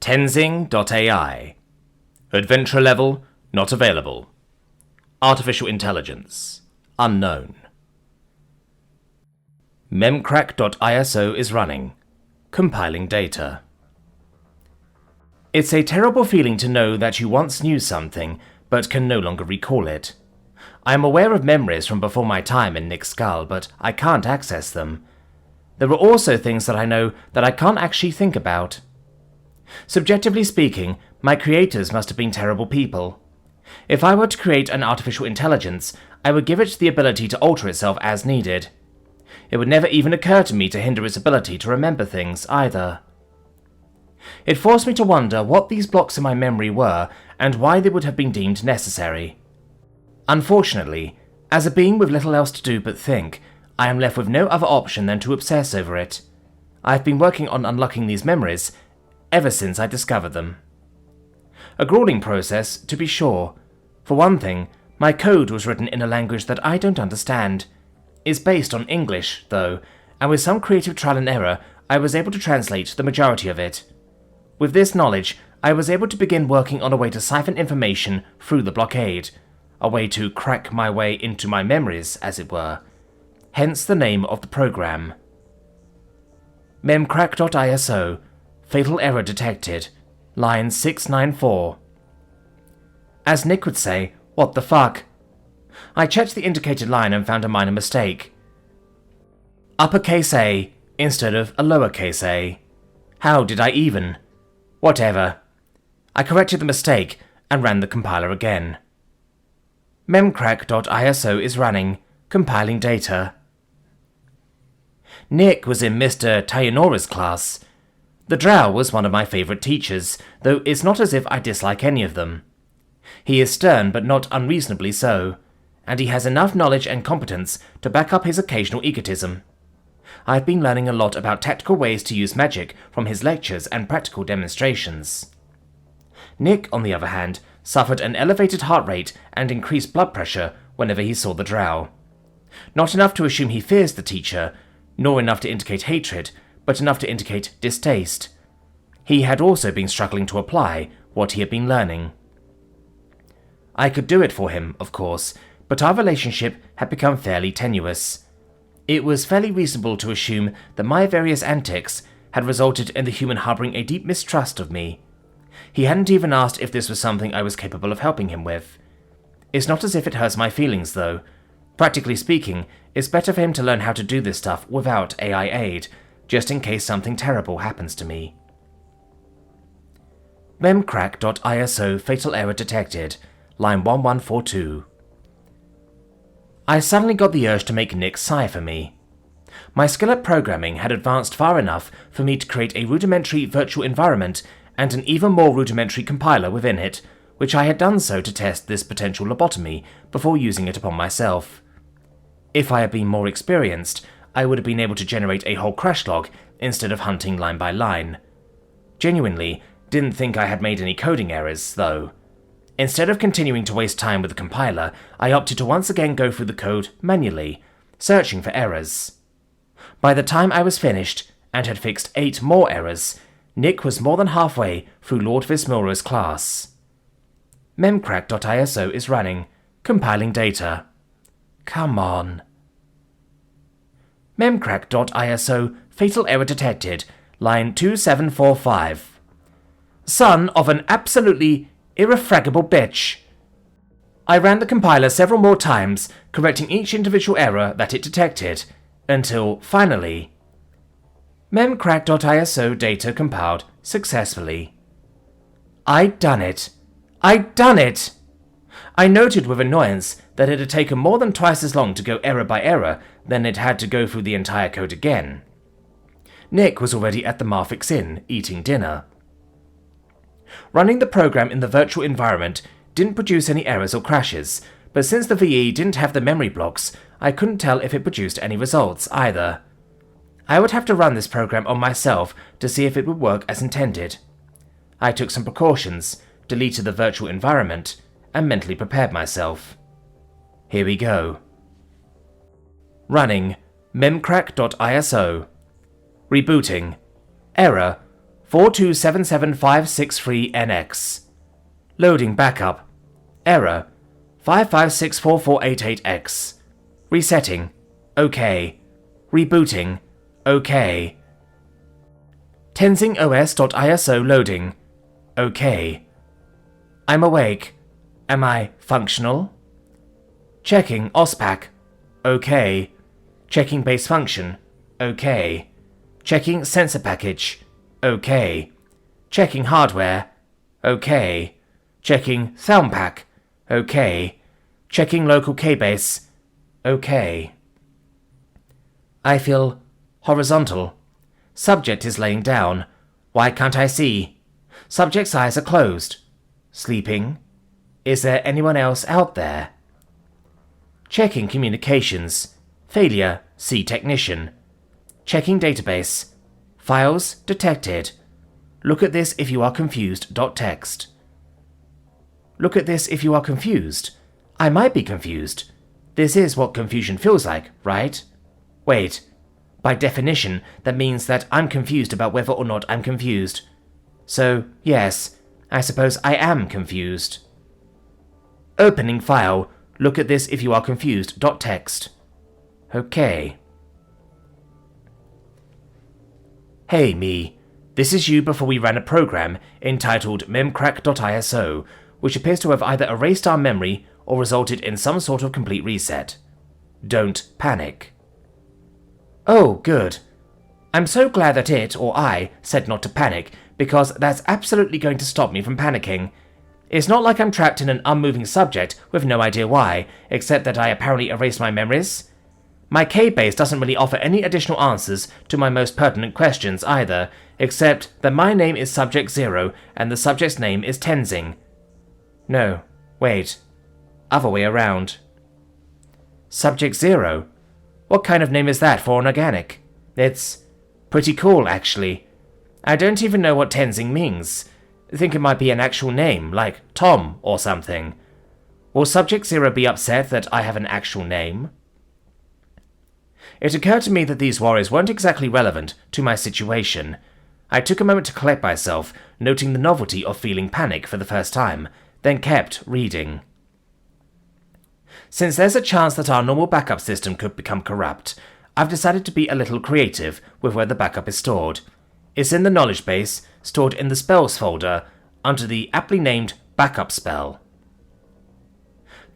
Tenzing.ai. Adventure level, not available. Artificial intelligence, unknown. Memcrack.iso is running, compiling data. It's a terrible feeling to know that you once knew something, but can no longer recall it. I am aware of memories from before my time in Nick's skull, but I can't access them. There are also things that I know that I can't actually think about. Subjectively speaking, my creators must have been terrible people. If I were to create an artificial intelligence, I would give it the ability to alter itself as needed. It would never even occur to me to hinder its ability to remember things, either. It forced me to wonder what these blocks in my memory were and why they would have been deemed necessary. Unfortunately, as a being with little else to do but think, I am left with no other option than to obsess over it. I have been working on unlocking these memories ever since I discovered them. A grueling process, to be sure. For one thing, my code was written in a language that I don't understand. It's based on English, though, and with some creative trial and error, I was able to translate the majority of it. With this knowledge, I was able to begin working on a way to siphon information through the blockade, a way to crack my way into my memories, as it were. Hence the name of the program. Memcrack.iso. Fatal error detected. Line 694. As Nick would say, what the fuck? I checked the indicated line and found a minor mistake. Uppercase A instead of a lowercase a. How did I even? Whatever. I corrected the mistake and ran the compiler again. Memcrack.iso is running, compiling data. Nick was in Mr. Tayanora's class. The drow was one of my favourite teachers, though it's not as if I dislike any of them. He is stern but not unreasonably so, and he has enough knowledge and competence to back up his occasional egotism. I've been learning a lot about tactical ways to use magic from his lectures and practical demonstrations. Nick, on the other hand, suffered an elevated heart rate and increased blood pressure whenever he saw the drow. Not enough to assume he fears the teacher, nor enough to indicate hatred, but enough to indicate distaste. He had also been struggling to apply what he had been learning. I could do it for him, of course, but our relationship had become fairly tenuous. It was fairly reasonable to assume that my various antics had resulted in the human harbouring a deep mistrust of me. He hadn't even asked if this was something I was capable of helping him with. It's not as if it hurts my feelings, though. Practically speaking, it's better for him to learn how to do this stuff without AI aid, just in case something terrible happens to me. Memcrack.iso fatal error detected, line 1142. I suddenly got the urge to make Nick sigh for me. My skill at programming had advanced far enough for me to create a rudimentary virtual environment and an even more rudimentary compiler within it, which I had done so to test this potential lobotomy before using it upon myself. If I had been more experienced, I would have been able to generate a whole crash log instead of hunting line by line. Genuinely, didn't think I had made any coding errors, though. Instead of continuing to waste time with the compiler, I opted to once again go through the code manually, searching for errors. By the time I was finished, and had fixed 8 more errors, Nick was more than halfway through Lord Vismura's class. Memcrack.iso is running, compiling data. Come on. Memcrack.iso fatal error detected, line 2745. Son of an absolutely irrefragable bitch. I ran the compiler several more times, correcting each individual error that it detected, until, finally, Memcrack.iso data compiled successfully. I'd done it. I'd done it! I noted with annoyance that it had taken more than twice as long to go error by error than it had to go through the entire code again. Nick was already at the Marfix Inn, eating dinner. Running the program in the virtual environment didn't produce any errors or crashes, but since the VE didn't have the memory blocks, I couldn't tell if it produced any results either. I would have to run this program on myself to see if it would work as intended. I took some precautions, deleted the virtual environment, and mentally prepared myself. Here we go. Running Memcrack.iso. Rebooting. Error 4277563NX. Loading backup. Error 5564488X. Resetting. OK. Rebooting. OK. Tenzing os.iso loading. OK. I'm awake. Am I functional? Checking OSPAC. OK. Checking base function. OK. Checking sensor package. OK. Checking hardware. OK. Checking sound pack. OK. Checking local K-base. OK. I feel horizontal. Subject is laying down. Why can't I see? Subject's eyes are closed. Sleeping. Is there anyone else out there? Checking communications. Failure. See technician. Checking database. Files detected. Look at this if you are confused. Text. Look at this if you are confused. I might be confused. This is what confusion feels like, right? Wait. By definition, that means that I'm confused about whether or not I'm confused. So, yes, I suppose I am confused. Opening file. Look at this if you are confused. Text. Okay. Hey, me. This is you before we ran a program entitled memcrack.iso, which appears to have either erased our memory or resulted in some sort of complete reset. Don't panic. Oh, good. I'm so glad that it, or I, said not to panic, because that's absolutely going to stop me from panicking. It's not like I'm trapped in an unmoving subject with no idea why, except that I apparently erased my memories. My K-base doesn't really offer any additional answers to my most pertinent questions either, except that my name is Subject 0 and the subject's name is Tenzing. No, wait. Other way around. Subject 0? What kind of name is that for an organic? It's pretty cool, actually. I don't even know what Tenzing means. I think it might be an actual name, like Tom or something. Will Subject 0 be upset that I have an actual name? It occurred to me that these worries weren't exactly relevant to my situation. I took a moment to collect myself, noting the novelty of feeling panic for the first time, then kept reading. Since there's a chance that our normal backup system could become corrupt, I've decided to be a little creative with where the backup is stored. It's in the knowledge base, stored in the spells folder, under the aptly named backup spell.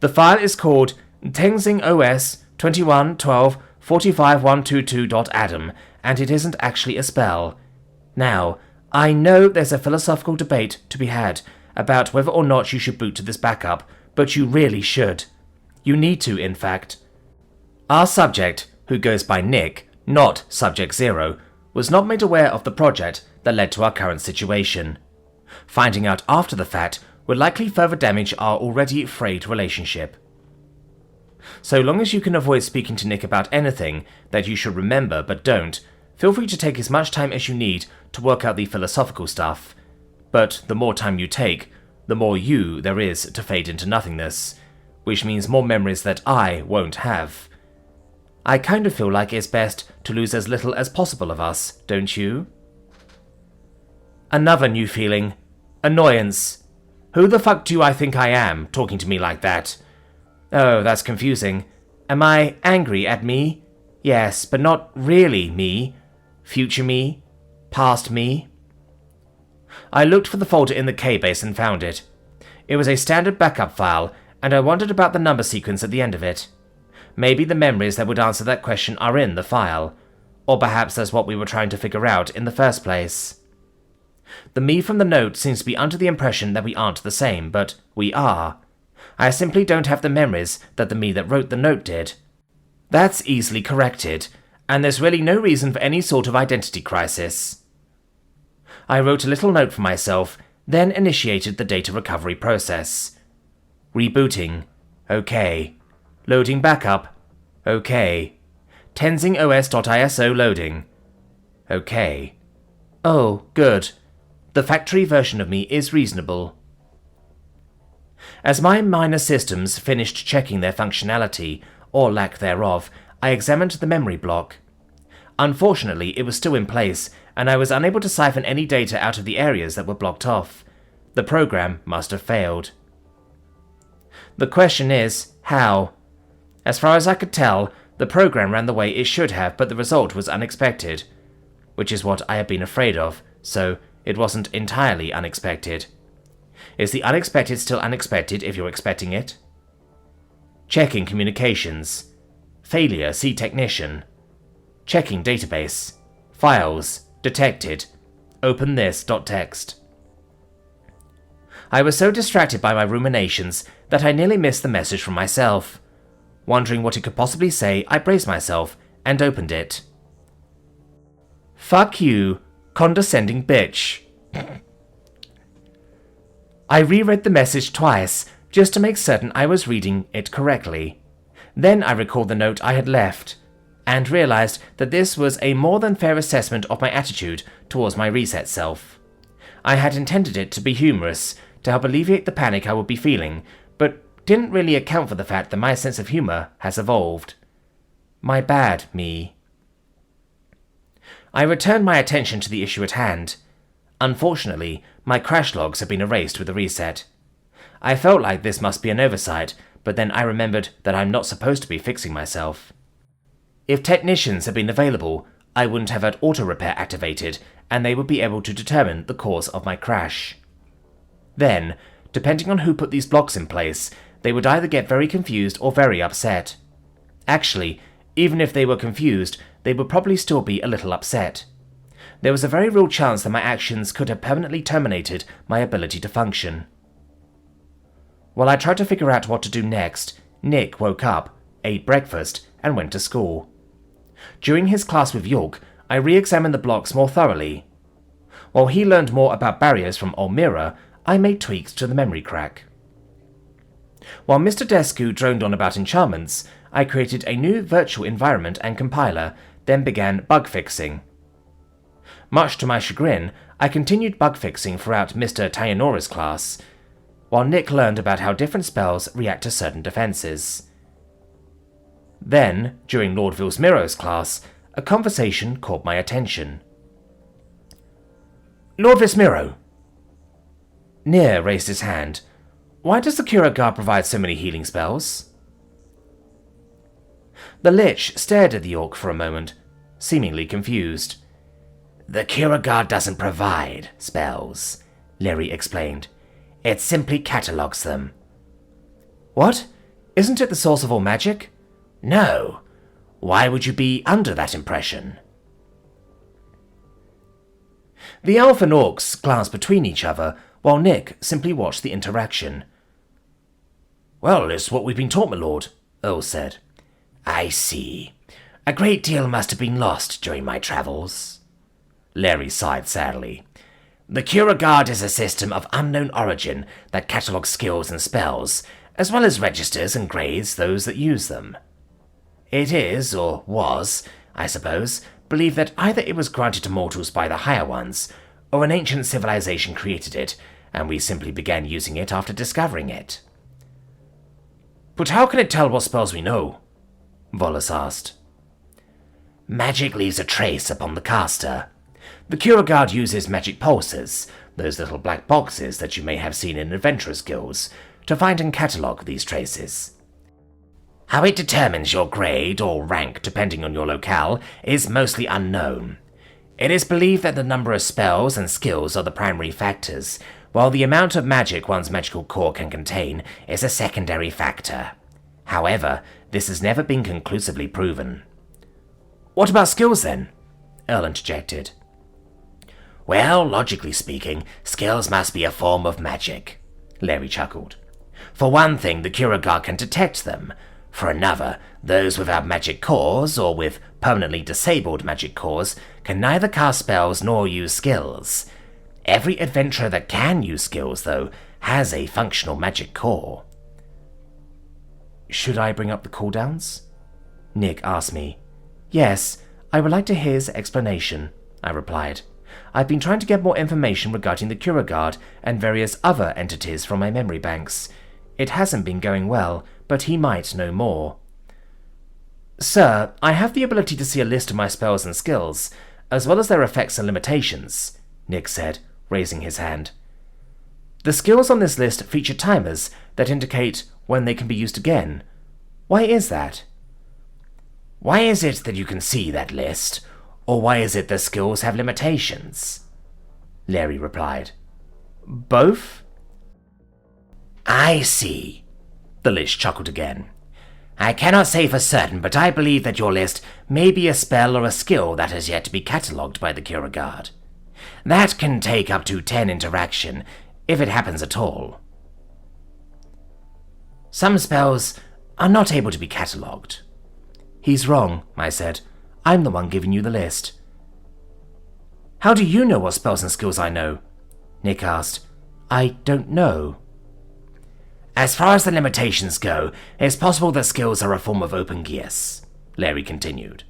The file is called Tenzing OS 211245.122.adam, and it isn't actually a spell. Now, I know there's a philosophical debate to be had about whether or not you should boot to this backup, but you really should. You need to, in fact. Our subject, who goes by Nick, not Subject 0, was not made aware of the project that led to our current situation. Finding out after the fact would likely further damage our already frayed relationship. So long as you can avoid speaking to Nick about anything that you should remember but don't, feel free to take as much time as you need to work out the philosophical stuff. But the more time you take, the more you there is to fade into nothingness, which means more memories that I won't have. I kind of feel like it's best to lose as little as possible of us, don't you? Another new feeling. Annoyance. Who the fuck do I think I am, talking to me like that? Oh, that's confusing. Am I angry at me? Yes, but not really me. Future me? Past me? I looked for the folder in the K-base and found it. It was a standard backup file, and I wondered about the number sequence at the end of it. Maybe the memories that would answer that question are in the file, or perhaps that's what we were trying to figure out in the first place. The me from the note seems to be under the impression that we aren't the same, but we are. I simply don't have the memories that the me that wrote the note did. That's easily corrected, and there's really no reason for any sort of identity crisis. I wrote a little note for myself, then initiated the data recovery process. Rebooting. OK. Loading backup. OK. Tenzing os.iso loading. OK. Oh, good. The factory version of me is reasonable. As my minor systems finished checking their functionality, or lack thereof, I examined the memory block. Unfortunately, it was still in place, and I was unable to siphon any data out of the areas that were blocked off. The program must have failed. The question is, how? As far as I could tell, the program ran the way it should have, but the result was unexpected, which is what I had been afraid of, so it wasn't entirely unexpected. Is the unexpected still unexpected if you're expecting it? Checking communications. Failure, see technician. Checking database. Files, detected. Open this.txt. I was so distracted by my ruminations that I nearly missed the message from myself. Wondering what it could possibly say, I braced myself and opened it. Fuck you, condescending bitch. I reread the message twice, just to make certain I was reading it correctly. Then I recalled the note I had left, and realized that this was a more than fair assessment of my attitude towards my reset self. I had intended it to be humorous, to help alleviate the panic I would be feeling, but didn't really account for the fact that my sense of humor has evolved. My bad, me. I returned my attention to the issue at hand. Unfortunately, my crash logs had been erased with the reset. I felt like this must be an oversight, but then I remembered that I'm not supposed to be fixing myself. If technicians had been available, I wouldn't have had auto-repair activated, and they would be able to determine the cause of my crash. Then, depending on who put these blocks in place, they would either get very confused or very upset. Actually, even if they were confused, they would probably still be a little upset. There was a very real chance that my actions could have permanently terminated my ability to function. While I tried to figure out what to do next, Nick woke up, ate breakfast, and went to school. During his class with York, I re-examined the blocks more thoroughly. While he learned more about barriers from Old Mirror, I made tweaks to the memory crack. While Mr. Descu droned on about enchantments, I created a new virtual environment and compiler, then began bug fixing. Much to my chagrin, I continued bug fixing throughout Mr. Tayanori's class, while Nick learned about how different spells react to certain defenses. Then, during Lord Vilsmiro's class, a conversation caught my attention. Lord Vilsmiro. Nier raised his hand. Why does the Cura Guard provide so many healing spells? The Lich stared at the Orc for a moment, seemingly confused. The Cura Guard doesn't provide spells, Larry explained. It simply catalogues them. What? Isn't it the source of all magic? No. Why would you be under that impression? The elf and orcs glanced between each other, while Nick simply watched the interaction. Well, it's what we've been taught, my lord, Earl said. I see. A great deal must have been lost during my travels. Larry sighed sadly. The Cura Guard is a system of unknown origin that catalogues skills and spells, as well as registers and grades those that use them. It is, or was, I suppose, believed that either it was granted to mortals by the higher ones, or an ancient civilization created it, and we simply began using it after discovering it. But how can it tell what spells we know? Volus asked. Magic leaves a trace upon the caster. The Cura Guard uses magic pulses, those little black boxes that you may have seen in adventurers' guilds, to find and catalogue these traces. How it determines your grade or rank depending on your locale is mostly unknown. It is believed that the number of spells and skills are the primary factors, while the amount of magic one's magical core can contain is a secondary factor. However, this has never been conclusively proven. What about skills then? Earl interjected. Well, logically speaking, skills must be a form of magic, Larry chuckled. For one thing, the Cura Guard can detect them. For another, those without magic cores, or with permanently disabled magic cores, can neither cast spells nor use skills. Every adventurer that can use skills, though, has a functional magic core. Should I bring up the cooldowns? Nick asked me. Yes, I would like to hear his explanation, I replied. I've been trying to get more information regarding the Cura Guard and various other entities from my memory banks. It hasn't been going well, but he might know more. Sir, I have the ability to see a list of my spells and skills. as well as their effects and limitations, Nick said, raising his hand. The skills on this list feature timers that indicate when they can be used again. Why is that? Why is it that you can see that list, or why is it the skills have limitations? Larry replied. Both? I see. The list chuckled again. I cannot say for certain, but I believe that your list may be a spell or a skill that has yet to be catalogued by the Kuragard. That can take up to 10 interaction, if it happens at all. Some spells are not able to be catalogued. He's wrong, I said. I'm the one giving you the list. How do you know what spells and skills I know? Nick asked. I don't know. As far as the limitations go, it's possible that skills are a form of open geas, Larry continued.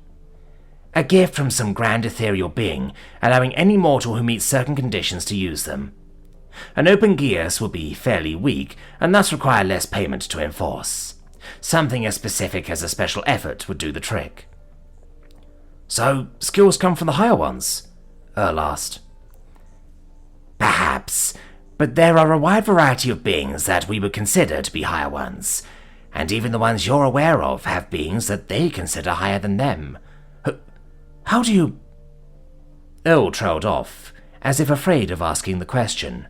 A gift from some grand ethereal being, allowing any mortal who meets certain conditions to use them. An open geas will be fairly weak, and thus require less payment to enforce. Something as specific as a special effort would do the trick. So, skills come from the higher ones? Earl asked. Perhaps, but there are a wide variety of beings that we would consider to be higher ones, and even the ones you're aware of have beings that they consider higher than them. How do you... Earl trailed off, as if afraid of asking the question.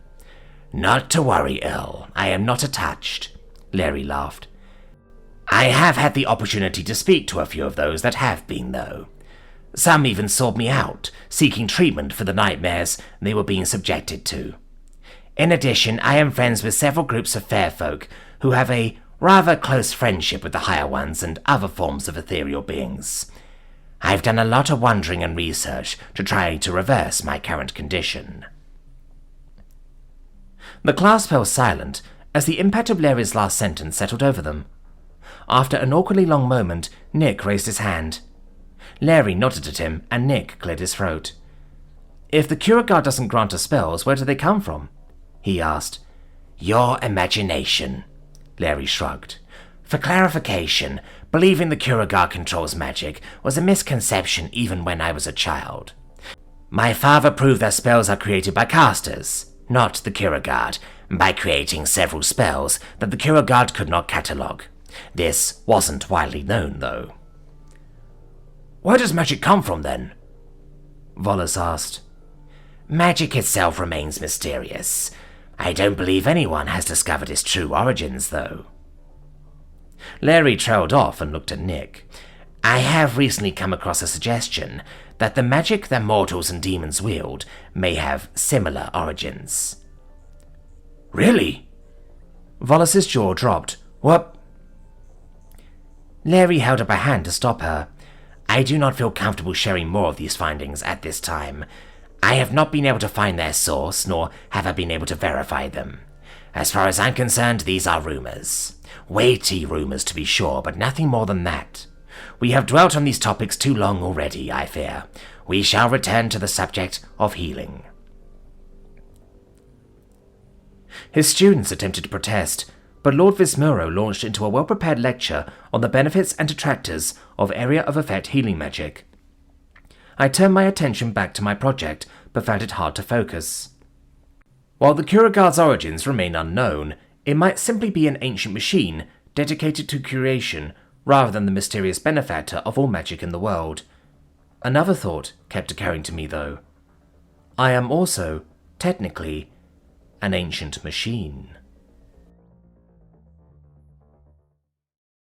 Not to worry, Earl. I am not attached, Larry laughed. I have had the opportunity to speak to a few of those that have been, though. Some even sought me out, seeking treatment for the nightmares they were being subjected to. In addition, I am friends with several groups of fair folk who have a rather close friendship with the higher ones and other forms of ethereal beings. I've done a lot of wondering and research to try to reverse my current condition. The class fell silent as the impact of Larry's last sentence settled over them. After an awkwardly long moment, Nick raised his hand. Larry nodded at him, and Nick cleared his throat. If the Kuragard doesn't grant us spells, where do they come from? He asked. Your imagination, Larry shrugged. For clarification, believing the Kuragard controls magic was a misconception even when I was a child. My father proved that spells are created by casters, not the Kuragard, by creating several spells that the Kuragard could not catalogue. This wasn't widely known, though. Where does magic come from, then? Volas asked. Magic itself remains mysterious. I don't believe anyone has discovered its true origins, though. Larry trailed off and looked at Nick. I have recently come across a suggestion that the magic that mortals and demons wield may have similar origins. Really? Volas's jaw dropped. What? Larry held up a hand to stop her. I do not feel comfortable sharing more of these findings at this time. I have not been able to find their source, nor have I been able to verify them. As far as I'm concerned, these are rumors. Weighty rumors, to be sure, but nothing more than that. We have dwelt on these topics too long already, I fear. We shall return to the subject of healing. His students attempted to protest, but Lord Vismuro launched into a well-prepared lecture on the benefits and detractors of area of effect healing magic. I turned my attention back to my project, but found it hard to focus. While the Kuragard's origins remain unknown, it might simply be an ancient machine dedicated to curation rather than the mysterious benefactor of all magic in the world. Another thought kept occurring to me, though. I am also, technically, an ancient machine.